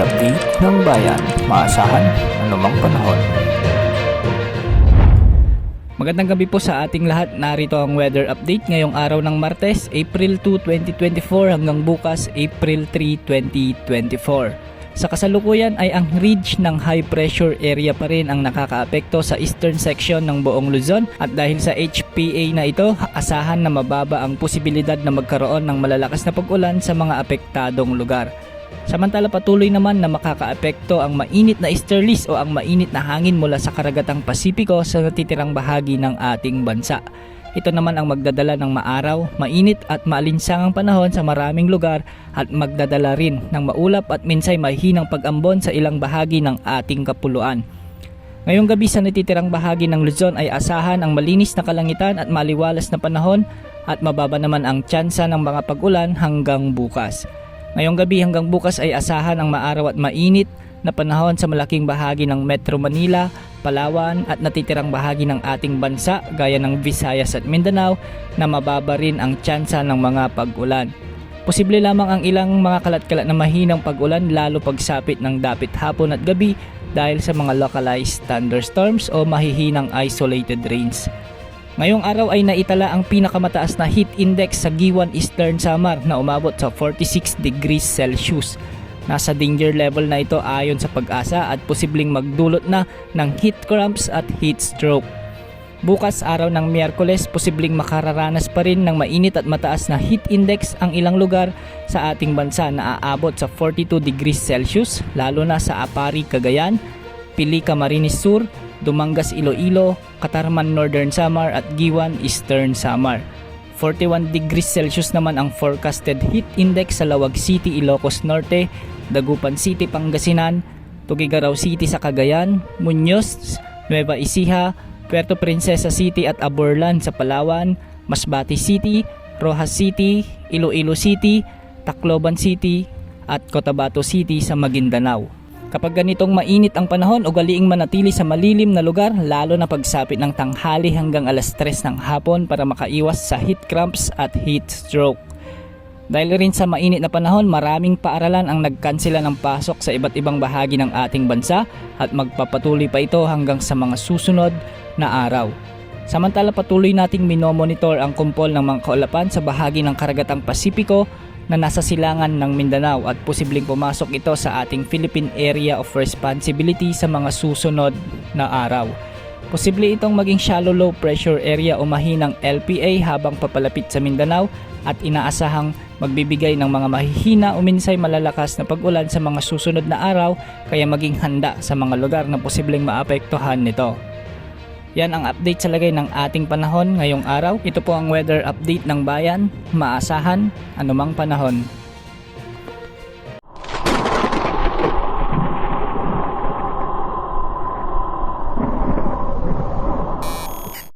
update ng bayan. Maasahan anumang panahon. Magandang gabi po sa ating lahat. Narito ang weather update ngayong araw ng Martes, April 2, 2024 hanggang bukas, April 3, 2024. Sa kasalukuyan ay ang ridge ng high pressure area pa rin ang nakakaapekto sa eastern section ng buong Luzon at dahil sa HPA na ito, asahan na mababa ang posibilidad na magkaroon ng malalakas na pag-ulan sa mga apektadong lugar. Samantala patuloy naman na makakaapekto ang mainit na easterlies o ang mainit na hangin mula sa karagatang Pasipiko sa natitirang bahagi ng ating bansa. Ito naman ang magdadala ng maaraw, mainit at maalinsangang panahon sa maraming lugar at magdadala rin ng maulap at minsay mahinang pag-ambon sa ilang bahagi ng ating kapuluan. Ngayong gabi sa natitirang bahagi ng Luzon ay asahan ang malinis na kalangitan at maliwalas na panahon at mababa naman ang tsansa ng mga pag-ulan hanggang bukas. Ngayong gabi hanggang bukas ay asahan ang maaraw at mainit na panahon sa malaking bahagi ng Metro Manila, Palawan at natitirang bahagi ng ating bansa gaya ng Visayas at Mindanao na mababa rin ang tsansa ng mga pag-ulan. Posible lamang ang ilang mga kalat-kalat na mahinang pag-ulan lalo pagsapit ng dapit hapon at gabi dahil sa mga localized thunderstorms o mahihinang isolated rains. Ngayong araw ay naitala ang pinakamataas na heat index sa Giwan Eastern Samar na umabot sa 46 degrees Celsius. Nasa danger level na ito ayon sa Pag-asa at posibleng magdulot na ng heat cramps at heat stroke. Bukas araw ng Miyerkules, posibleng makararanas pa rin ng mainit at mataas na heat index ang ilang lugar sa ating bansa na aabot sa 42 degrees Celsius lalo na sa Apari, Cagayan, Pili, Camarines Sur, Dumangas, Iloilo, Catarman, Northern Samar at Giwan, Eastern Samar. 41 degrees Celsius naman ang forecasted heat index sa Lawag City, Ilocos Norte, Dagupan City, Pangasinan, Tuguegarao City sa Cagayan, Muñoz, Nueva Ecija, Puerto Princesa City at Aborlan sa Palawan, Masbate City, Rojas City, Iloilo City, Tacloban City at Cotabato City sa Maguindanao. Kapag ganitong mainit ang panahon, ugaliing manatili sa malilim na lugar lalo na pagsapit ng tanghali hanggang alas 3 ng hapon para makaiwas sa heat cramps at heat stroke. Dahil rin sa mainit na panahon, maraming paaralan ang nagkansela ng pasok sa iba't ibang bahagi ng ating bansa at magpapatuloy pa ito hanggang sa mga susunod na araw. Samantala patuloy nating minomonitor ang kumpol ng mga kaulapan sa bahagi ng karagatang Pasipiko na nasa silangan ng Mindanao at posibleng pumasok ito sa ating Philippine Area of Responsibility sa mga susunod na araw. Posible itong maging shallow low pressure area o mahinang LPA habang papalapit sa Mindanao at inaasahang magbibigay ng mga mahihina o minsay malalakas na pag-ulan sa mga susunod na araw kaya maging handa sa mga lugar na posibleng maapektuhan nito. Yan ang update sa lagay ng ating panahon ngayong araw. Ito po ang weather update ng bayan. Maasahan anumang panahon.